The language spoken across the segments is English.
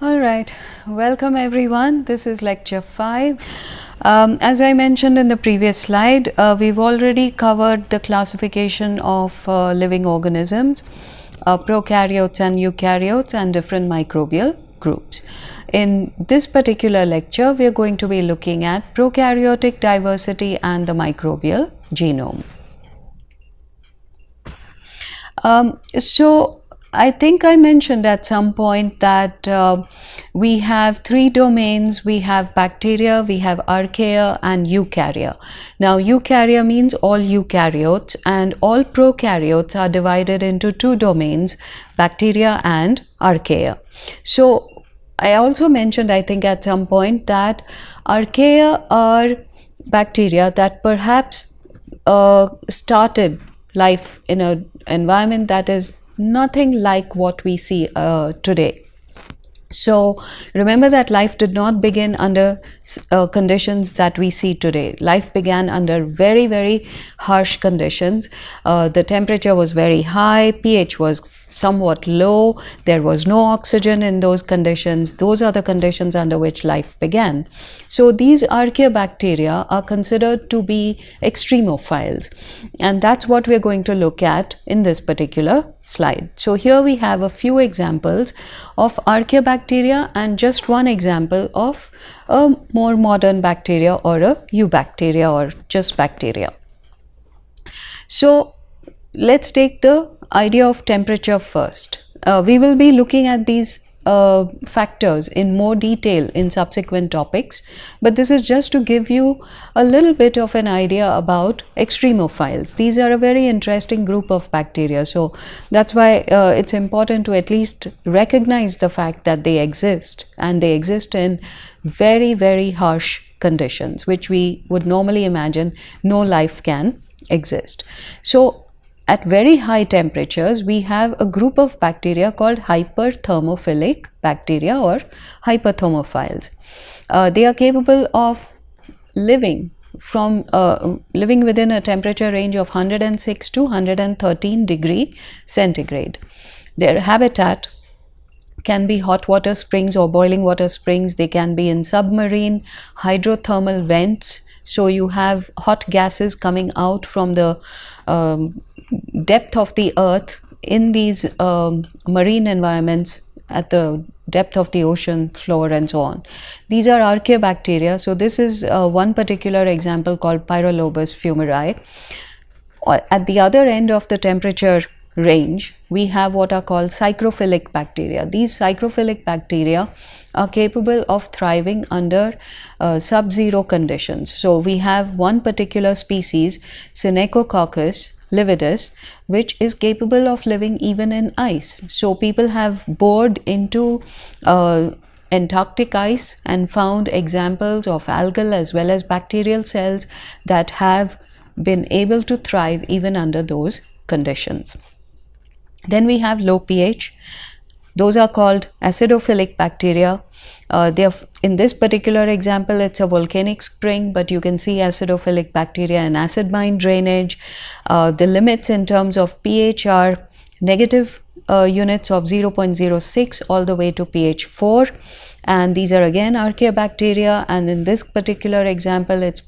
Alright, welcome everyone. This is lecture 5. As I mentioned in the previous slide, we've already covered the classification of living organisms, prokaryotes and eukaryotes, and different microbial groups. In this particular lecture, we are going to be looking at prokaryotic diversity and the microbial genome. So I think I mentioned at some point that we have 3 domains. We have bacteria, we have archaea and eukarya. Now eukarya means all eukaryotes, and all prokaryotes are divided into 2 domains, bacteria and archaea. So I also mentioned, I think at some point, that archaea are bacteria that perhaps started life in an environment that is nothing like what we see today. So remember that life did not begin under conditions that we see today. Life began under very, very harsh conditions. The temperature was very high, pH was somewhat low, there was no oxygen in those conditions. Those are the conditions under which life began. So these Archaea bacteria are considered to be extremophiles, and that's what we're going to look at in this particular slide. So here we have a few examples of Archaea bacteria and just one example of a more modern bacteria, or a eubacteria, or just bacteria. So let's take the idea of temperature first. We will be looking at these factors in more detail in subsequent topics, but this is just to give you a little bit of an idea about extremophiles. These are a very interesting group of bacteria, so that's why it's important to at least recognize the fact that they exist, and they exist in very, very harsh conditions, which we would normally imagine no life can exist. So at very high temperatures, we have a group of bacteria called Hyperthermophilic Bacteria, or hyperthermophiles. They are capable of living within a temperature range of 106 to 113 degree centigrade. Their habitat can be hot water springs or boiling water springs. They can be in submarine hydrothermal vents. So you have hot gases coming out from the depth of the earth in these marine environments at the depth of the ocean floor and so on. These are Archaea bacteria. So this is one particular example called Pyrolobus fumari. At the other end of the temperature range, we have what are called Cyclophilic bacteria. These Cyclophilic bacteria are capable of thriving under sub-zero conditions. So we have one particular species, Dinococcus Radioduranz, which is capable of living even in ice. So people have bored into Antarctic ice and found examples of algal as well as bacterial cells that have been able to thrive even under those conditions. Then we have low pH. Those are called acidophilic bacteria. In this particular example, it's a volcanic spring, but you can see acidophilic bacteria in acid mine drainage. The limits in terms of pH are negative units of 0.06 all the way to pH 4, and these are again Archaea bacteria. And in this particular example, it's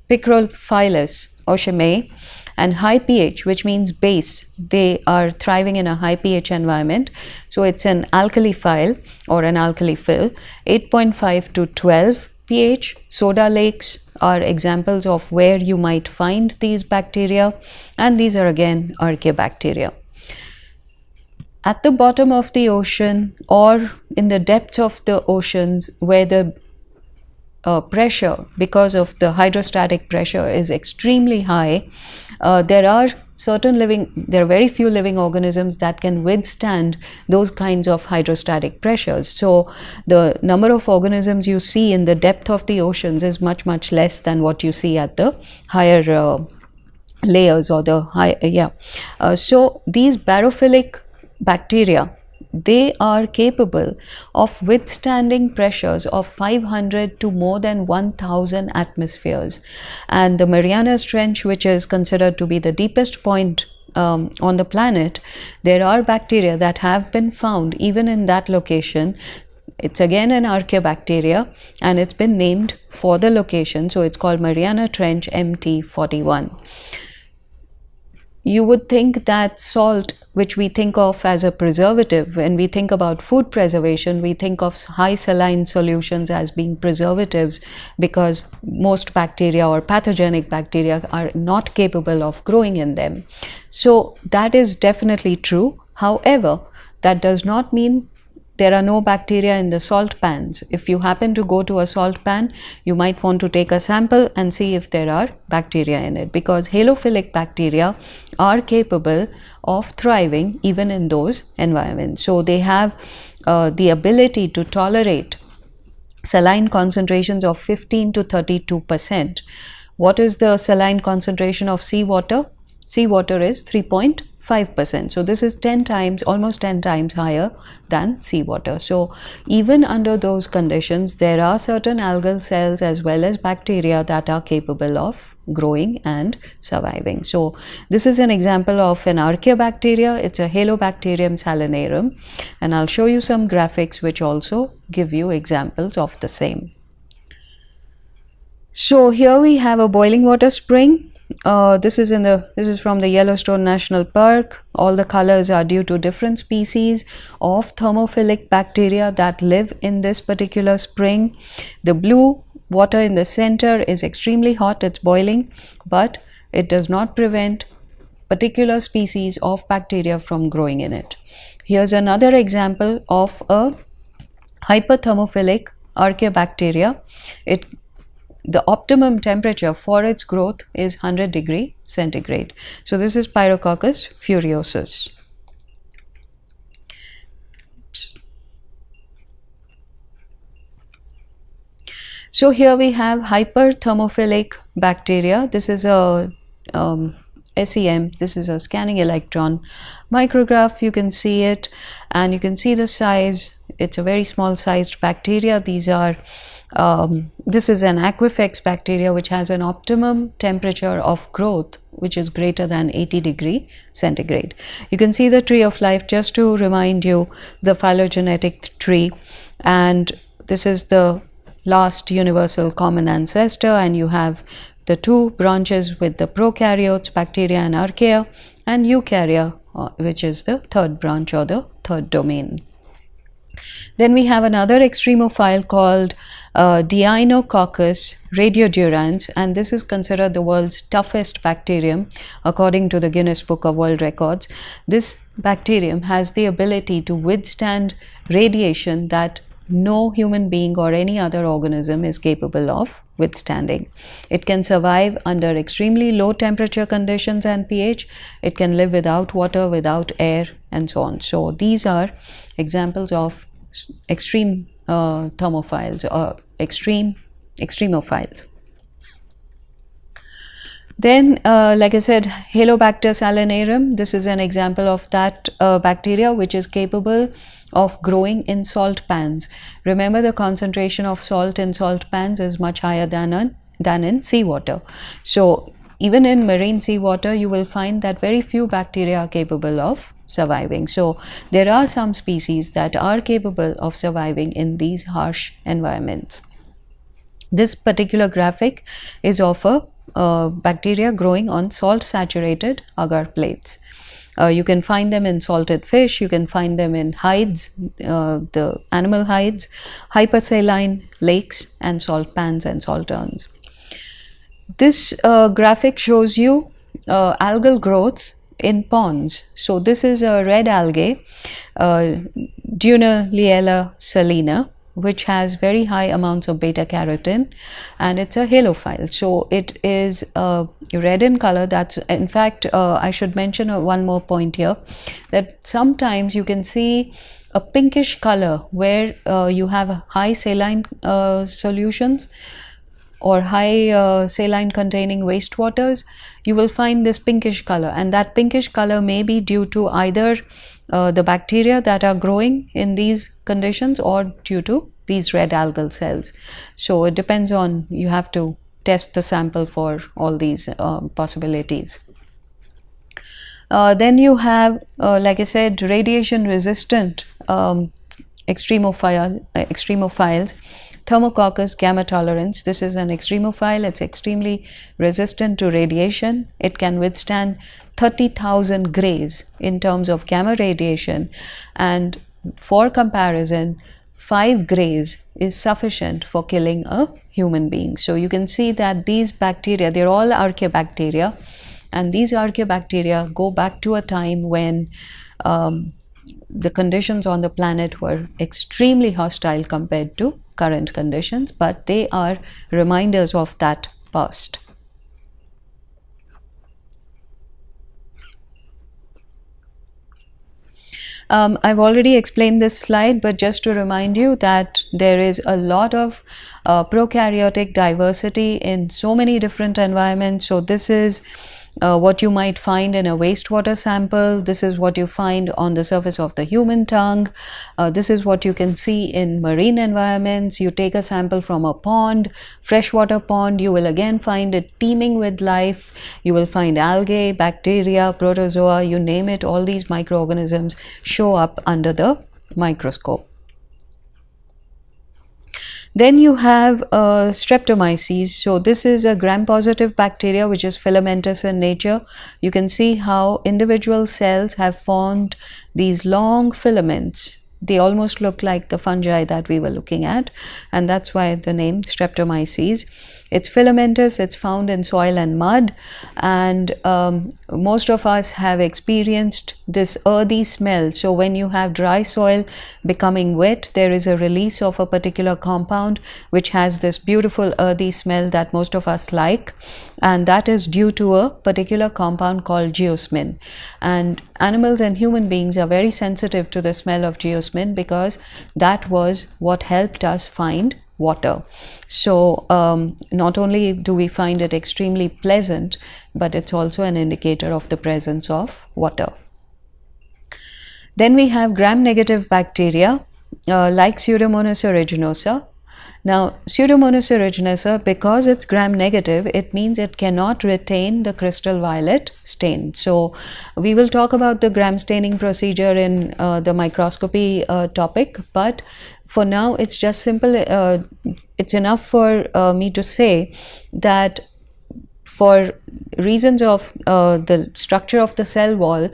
Picrophilus oshimei. And high pH, which means base, they are thriving in a high pH environment. So it's an alkaliphile or an alkaliphil, 8.5 to 12 pH. Soda lakes are examples of where you might find these bacteria, and these are again Archaea bacteria. At the bottom of the ocean or in the depths of the oceans, where the pressure, because of the hydrostatic pressure, is extremely high, there are very few living organisms that can withstand those kinds of hydrostatic pressures. So the number of organisms you see in the depth of the oceans is much, much less than what you see at the higher layers, or the high, so these barophilic bacteria, they are capable of withstanding pressures of 500 to more than 1000 atmospheres. And the Marianas Trench, which is considered to be the deepest point on the planet, there are bacteria that have been found even in that location. It's again an Archaea bacteria, and it's been named for the location, so it's called Mariana Trench MT41. You would think that salt, which we think of as a preservative, when we think about food preservation, we think of high saline solutions as being preservatives because most bacteria or pathogenic bacteria are not capable of growing in them. So that is definitely true. However, that does not mean there are no bacteria in the salt pans. If you happen to go to a salt pan, you might want to take a sample and see if there are bacteria in it, because halophilic bacteria are capable of thriving even in those environments. So they have the ability to tolerate saline concentrations of 15 to 32%. What is the saline concentration of seawater? Seawater is 3.5%. So this is 10 times, almost 10 times higher than seawater. So even under those conditions, there are certain algal cells as well as bacteria that are capable of growing and surviving. So this is an example of an Archaea bacteria. It's a Halobacterium salinarium, and I'll show you some graphics which also give you examples of the same. So here we have a boiling water spring. This is from the Yellowstone National Park. All the colors are due to different species of thermophilic bacteria that live in this particular spring. The blue water in the center is extremely hot, it's boiling, but it does not prevent particular species of bacteria from growing in it. Here's another example of a Hyperthermophilic Archaebacteria. The optimum temperature for its growth is 100 degrees centigrade. So this is Pyrococcus furiosus. So here we have Hyperthermophilic bacteria. This is a SEM, this is a scanning electron micrograph. You can see it and you can see the size. It's a very small sized bacteria. These are this is an Aquifex bacteria which has an optimum temperature of growth which is greater than 80 degrees centigrade. You can see the tree of life, just to remind you, the phylogenetic tree, and this is the last universal common ancestor, and you have the two branches with the prokaryotes, bacteria and archaea, and eukarya, which is the third branch or the third domain. Then we have another extremophile called Dinococcus Radioduranz, and this is considered the world's toughest bacterium according to the Guinness Book of World Records. This bacterium has the ability to withstand radiation that no human being or any other organism is capable of withstanding. It can survive under extremely low temperature conditions and pH. It can live without water, without air, and so on. So these are examples of extreme thermophiles or extremophiles. Then, like I said, Halobacter Salinarium, this is an example of that bacteria which is capable of growing in salt pans. Remember, the concentration of salt in salt pans is much higher than in seawater. So even in marine seawater, you will find that very few bacteria are capable of surviving. So there are some species that are capable of surviving in these harsh environments. This particular graphic is of a bacteria growing on salt saturated agar plates. You can find them in salted fish, you can find them in hides, the animal hides, hypersaline lakes, and salt pans and salt urns. This graphic shows you algal growth in ponds. So this is a red algae, Dinococcus salina, which has very high amounts of beta carotene, and it's a halophile. So it is red in color. That's, in fact, I should mention one more point here, that sometimes you can see a pinkish color where you have high saline solutions or high saline containing wastewaters. You will find this pinkish color, and that pinkish color may be due to either the bacteria that are growing in these conditions or due to these red algal cells. So it depends on, you have to test the sample for all these possibilities. Then you have, like I said, radiation resistant extremophiles. Thermococcus gamma-tolerans. This is an extremophile. It's extremely resistant to radiation. It can withstand 30,000 grays in terms of gamma radiation, and for comparison, 5 grays is sufficient for killing a human being. So you can see that these bacteria, they're all Archaea bacteria, and these Archaea bacteria go back to a time when the conditions on the planet were extremely hostile compared to current conditions, but they are reminders of that past. I've already explained this slide, but just to remind you that there is a lot of prokaryotic diversity in so many different environments. So this is what you might find in a wastewater sample. This is what you find on the surface of the human tongue. This is what you can see in marine environments. You take a sample from a pond, freshwater pond, you will again find it teeming with life. You will find algae, bacteria, protozoa, you name it, all these microorganisms show up under the microscope. Then you have Streptomyces. So this is a gram-positive bacteria which is filamentous in nature. You can see how individual cells have formed these long filaments. They almost look like the fungi that we were looking at, and that's why the name Streptomyces. It's filamentous, it's found in soil and mud, and most of us have experienced this earthy smell. So when you have dry soil becoming wet, there is a release of a particular compound which has this beautiful earthy smell that most of us like, and that is due to a particular compound called geosmin. And animals and human beings are very sensitive to the smell of geosmin because that was what helped us find water. So not only do we find it extremely pleasant, but it's also an indicator of the presence of water. Then we have gram-negative bacteria like Pseudomonas aeruginosa. Now, Pseudomonas aeruginosa, because it's gram-negative, it means it cannot retain the crystal violet stain. So we will talk about the gram staining procedure in the microscopy topic, but for now it's just simple. It's enough for me to say that for reasons of the structure of the cell wall,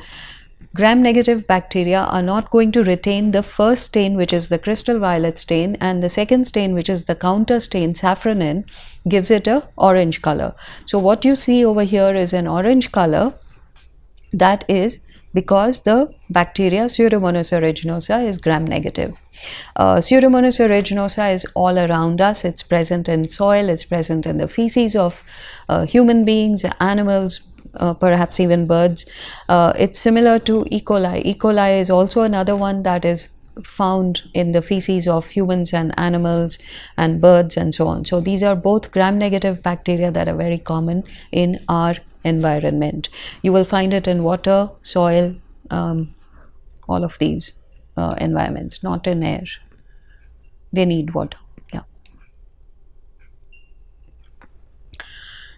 gram-negative bacteria are not going to retain the first stain, which is the crystal violet stain, and the second stain, which is the counter stain, safranin, gives it a orange color. So what you see over here is an orange color. That is because the bacteria Pseudomonas aeruginosa is gram-negative. Pseudomonas aeruginosa is all around us. It's present in soil, it's present in the feces of human beings, animals, perhaps even birds. It's similar to E. coli. E. coli is also another one that is found in the feces of humans and animals and birds and so on. So these are both gram-negative bacteria that are very common in our environment. You will find it in water, soil, all of these environments, not in air. They need water.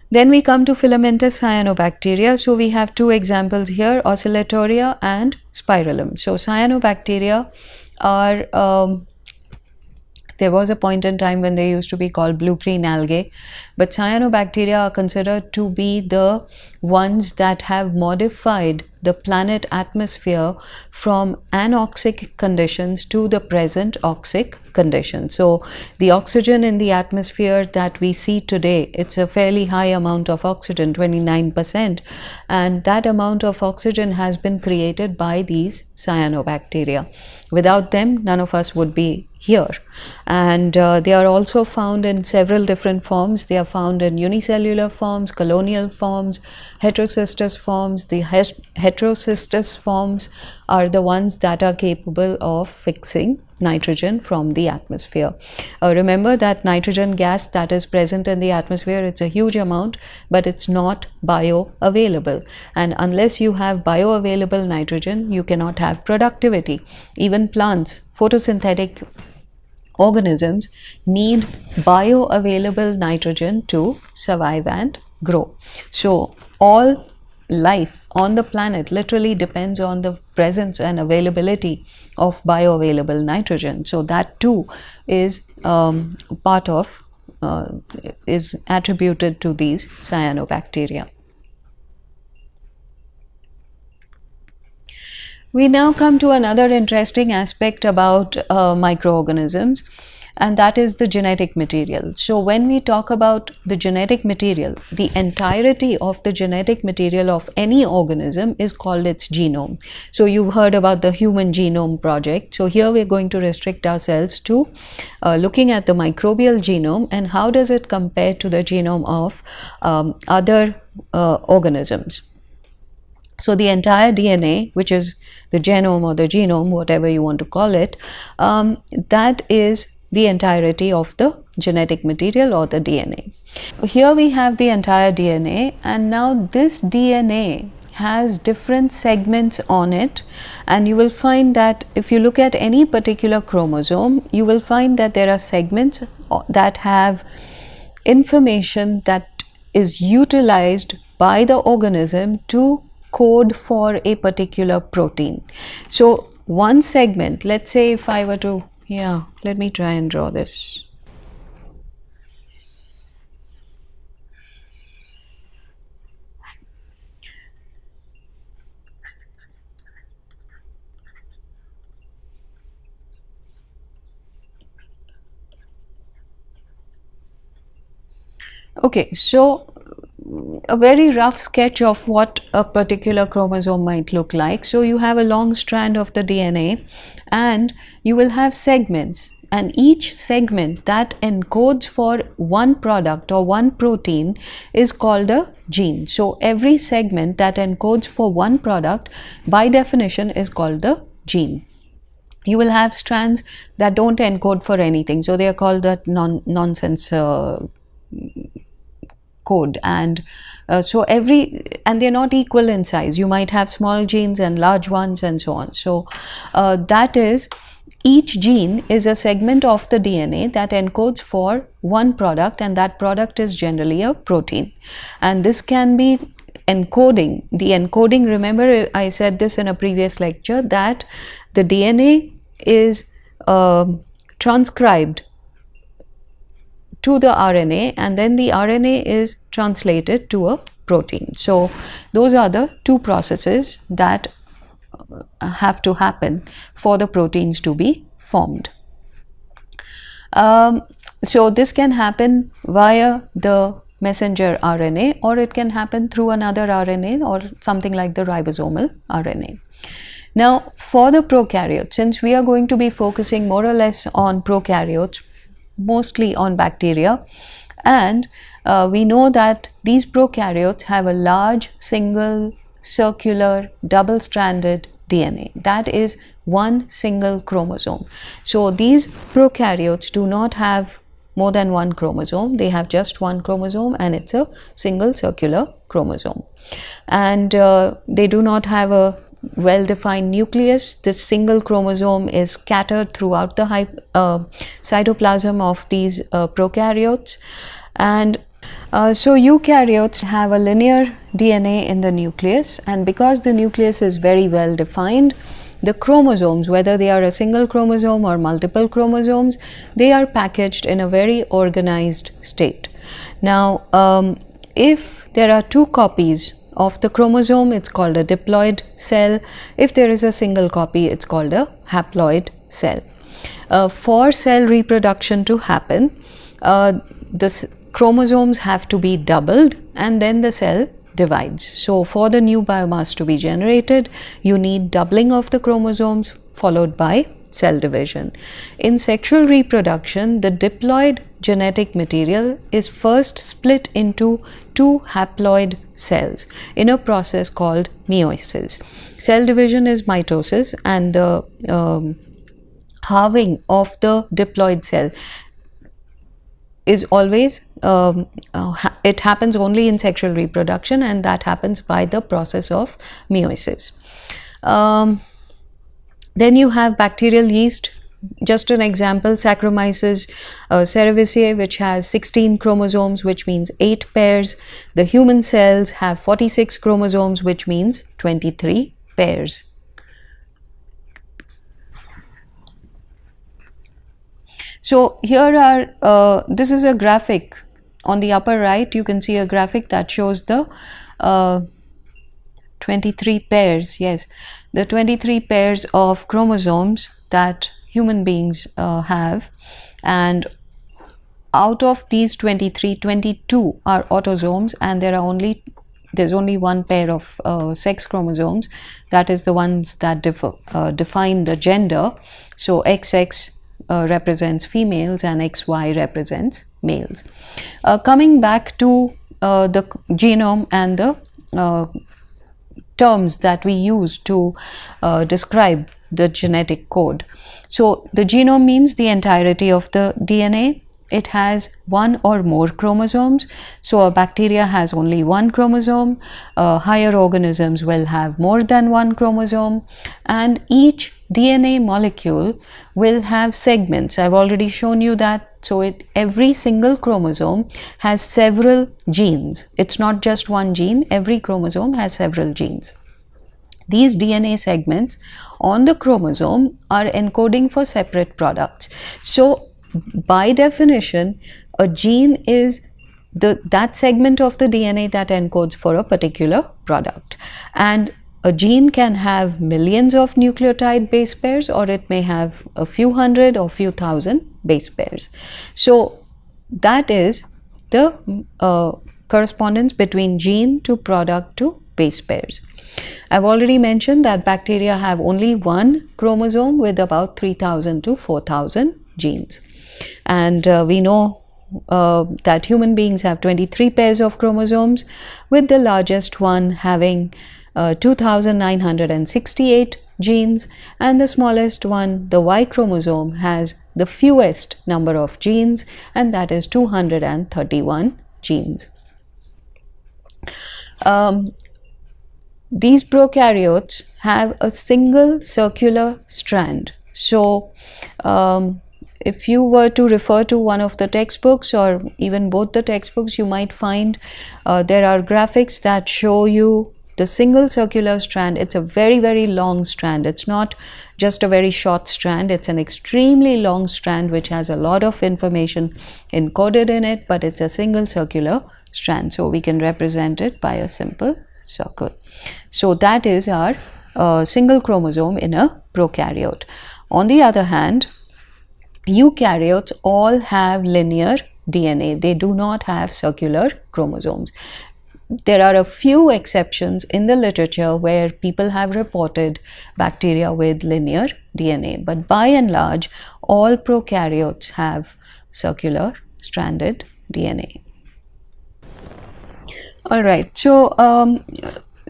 Then we come to filamentous cyanobacteria. So we have two examples here, Oscillatoria and Spirillum. So cyanobacteria are, there was a point in time when they used to be called blue-green algae, but cyanobacteria are considered to be the ones that have modified the planet atmosphere from anoxic conditions to the present oxic condition. So the oxygen in the atmosphere that we see today, it's a fairly high amount of oxygen, 29%, and that amount of oxygen has been created by these cyanobacteria. Without them, none of us would be here. And they are also found in several different forms. They are found in unicellular forms, colonial forms, heterocystous forms. The heterocystous forms are the ones that are capable of fixing nitrogen from the atmosphere. Remember that nitrogen gas that is present in the atmosphere, it's a huge amount, but it's not bioavailable. And unless you have bioavailable nitrogen, you cannot have productivity. Even plants, photosynthetic organisms, need bioavailable nitrogen to survive and grow. So all life on the planet literally depends on the presence and availability of bioavailable nitrogen. So that too is part of is attributed to these cyanobacteria. We now come to another interesting aspect about microorganisms, and that is the genetic material. So when we talk about the genetic material, the entirety of the genetic material of any organism is called its genome. So you've heard about the Human Genome Project. So here we're going to restrict ourselves to looking at the microbial genome and how does it compare to the genome of other organisms. So the entire DNA, which is the genome or the genome, whatever you want to call it, that is the entirety of the genetic material or the DNA. Here we have the entire DNA, and now this DNA has different segments on it, and you will find that if you look at any particular chromosome, you will find that there are segments that have information that is utilized by the organism to code for a particular protein. So one segment, let's say if I were to, let me try and draw this. Okay, so a very rough sketch of what a particular chromosome might look like. So you have a long strand of the DNA and you will have segments, and each segment that encodes for one product or one protein is called a gene. So every segment that encodes for one product by definition is called the gene. You will have strands that don't encode for anything, so they are called the nonsense code, and and they're not equal in size. You might have small genes and large ones and so on. So that is, each gene is a segment of the DNA that encodes for one product, and that product is generally a protein. And this can be encoding. The encoding, remember I said this in a previous lecture, that the DNA is transcribed to the RNA, and then the RNA is translated to a protein. So those are the two processes that have to happen for the proteins to be formed. So this can happen via the messenger RNA, or it can happen through another RNA or something like the ribosomal RNA. Now for the prokaryotes, since we are going to be focusing more or less on prokaryotes, mostly on bacteria, and we know that these prokaryotes have a large single circular double-stranded DNA. That is one single chromosome. So these prokaryotes do not have more than one chromosome. They have just one chromosome, and it's a single circular chromosome. And they do not have a well-defined nucleus. This single chromosome is scattered throughout the cytoplasm of these prokaryotes. And so eukaryotes have a linear DNA in the nucleus, and because the nucleus is very well defined, the chromosomes, whether they are a single chromosome or multiple chromosomes, they are packaged in a very organized state. Now if there are two copies of the chromosome, it's called a diploid cell. If there is a single copy, it's called a haploid cell. For cell reproduction to happen, the chromosomes have to be doubled, and then the cell divides. So for the new biomass to be generated, you need doubling of the chromosomes followed by cell division. In sexual reproduction, the diploid genetic material is first split into two haploid cells in a process called meiosis. Cell division is mitosis, and the halving of the diploid cell is always, it happens only in sexual reproduction, and that happens by the process of meiosis. Then you have bacterial yeast, just an example, Saccharomyces cerevisiae, which has 16 chromosomes, which means 8 pairs. The human cells have 46 chromosomes, which means 23 pairs. So here are, this is a graphic. On the upper right, you can see a graphic that shows the 23 pairs, yes, the 23 pairs of chromosomes that human beings have, and out of these 23, 22 are autosomes, and there's only one pair of sex chromosomes, that is the ones that define the gender. So XX represents females and XY represents males. Coming back to the genome and the terms that we use to describe the genetic code. So the genome means the entirety of the DNA. It has one or more chromosomes. So a bacteria has only one chromosome. Higher organisms will have more than one chromosome, and each DNA molecule will have segments. I've already shown you that. So every single chromosome has several genes. It's not just one gene. Every chromosome has several genes. These DNA segments on the chromosome are encoding for separate products. So by definition, a gene is that segment of the DNA that encodes for a particular product. And a gene can have millions of nucleotide base pairs, or it may have a few hundred or few thousand base pairs. So that is the correspondence between gene to product to base pairs. I've already mentioned that bacteria have only one chromosome with about 3000 to 4000 genes. And we know that human beings have 23 pairs of chromosomes, with the largest one having 2968 genes, and the smallest one, the Y chromosome, has the fewest number of genes, and that is 231 genes. These prokaryotes have a single circular strand. So if you were to refer to one of the textbooks or even both the textbooks, you might find there are graphics that show you the single circular strand. It's a very, very long strand. It's not just a very short strand. It's an extremely long strand which has a lot of information encoded in it, but it's a single circular strand. So we can represent it by a simple circle. So that is our single chromosome in a prokaryote. On the other hand, eukaryotes all have linear DNA. They do not have circular chromosomes. There are a few exceptions in the literature where people have reported bacteria with linear DNA, but by and large, all prokaryotes have circular stranded DNA. All right, so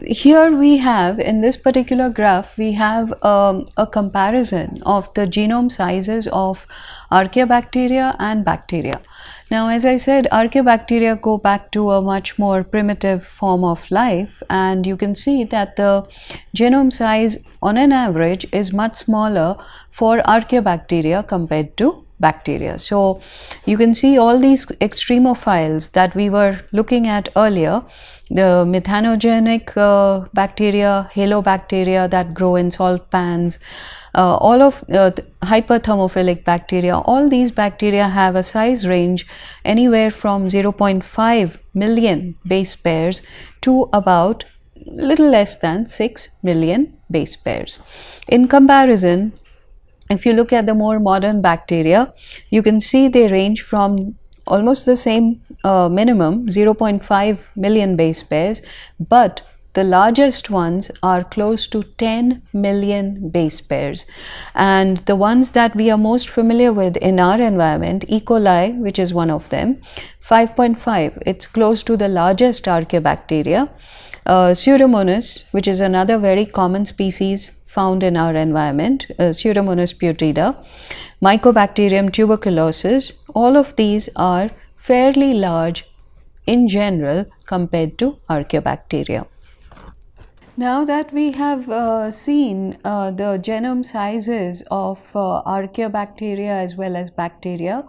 here we have, in this particular graph, we have a comparison of the genome sizes of Archaea bacteria and bacteria. Now, as I said, Archaea bacteria go back to a much more primitive form of life, and you can see that the genome size on an average is much smaller for Archaea bacteria compared to bacteria. So you can see all these extremophiles that we were looking at earlier, the methanogenic bacteria, halobacteria that grow in salt pans, all of hyperthermophilic bacteria, all these bacteria have a size range anywhere from 0.5 million base pairs to about little less than 6 million base pairs. In comparison, if you look at the more modern bacteria, you can see they range from almost the same minimum, 0.5 million base pairs, but the largest ones are close to 10 million base pairs. And the ones that we are most familiar with in our environment, E. coli, which is one of them, 5.5, it's close to the largest Archaea bacteria. Pseudomonas, which is another very common species found in our environment, Pseudomonas putida, Mycobacterium tuberculosis, all of these are fairly large in general compared to Archaea bacteria. Now that we have seen the genome sizes of Archaea bacteria as well as bacteria,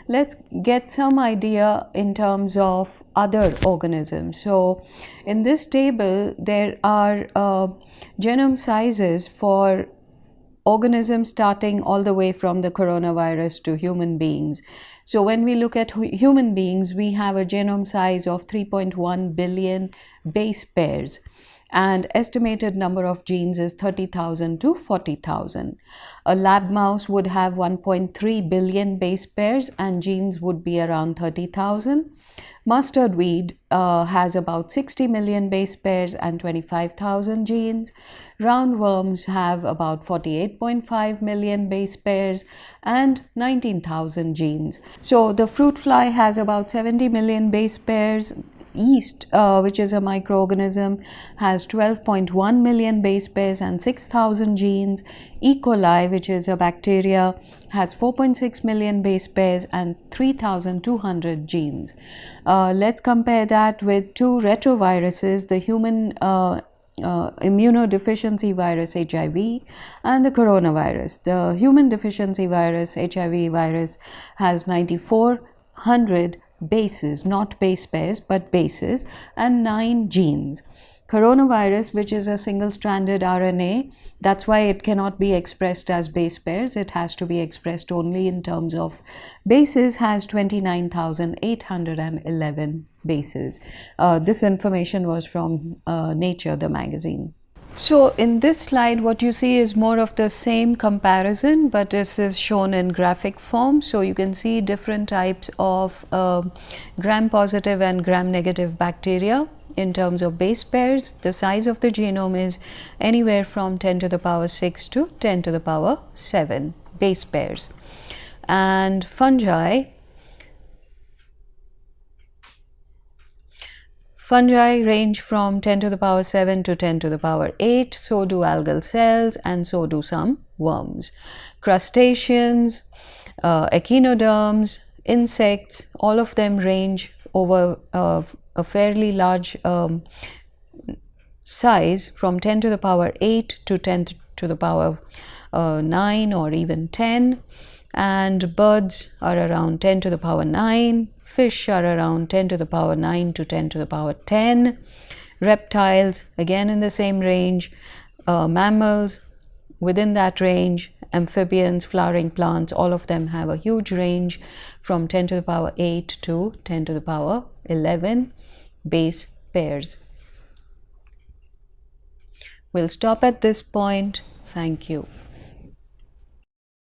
let's get some idea in terms of other organisms. So in this table there are genome sizes for organisms starting all the way from the coronavirus to human beings. So when we look at human beings, we have a genome size of 3.1 billion base pairs, and estimated number of genes is 30,000 to 40,000. A lab mouse would have 1.3 billion base pairs and genes would be around 30,000. Mustard weed has about 60 million base pairs and 25,000 genes. Roundworms have about 48.5 million base pairs and 19,000 genes. So the fruit fly has about 70 million base pairs. Yeast, which is a microorganism, has 12.1 million base pairs and 6,000 genes. E. coli, which is a bacteria, has 4.6 million base pairs and 3,200 genes. Let's compare that with two retroviruses, the human immunodeficiency virus HIV and the coronavirus. The human deficiency virus, HIV virus, has 9,400 bases, not base pairs but bases, and 9 genes. Coronavirus, which is a single-stranded RNA, that's why it cannot be expressed as base pairs, it has to be expressed only in terms of bases, has 29,811 bases. This information was from Nature, the magazine. So in this slide what you see is more of the same comparison, but this is shown in graphic form. So you can see different types of gram-positive and gram-negative bacteria in terms of base pairs. The size of the genome is anywhere from 10 to the power 6 to 10 to the power 7 base pairs. And Fungi range from 10 to the power 7 to 10 to the power 8, so do algal cells, and so do some worms. Crustaceans, echinoderms, insects, all of them range over a fairly large size from 10 to the power 8 to 10 to the power 9 or even 10. And birds are around 10 to the power 9. Fish are around 10 to the power 9 to 10 to the power 10. Reptiles, again in the same range. Mammals, within that range. Amphibians, flowering plants, all of them have a huge range from 10 to the power 8 to 10 to the power 11 base pairs. We'll stop at this point. Thank you.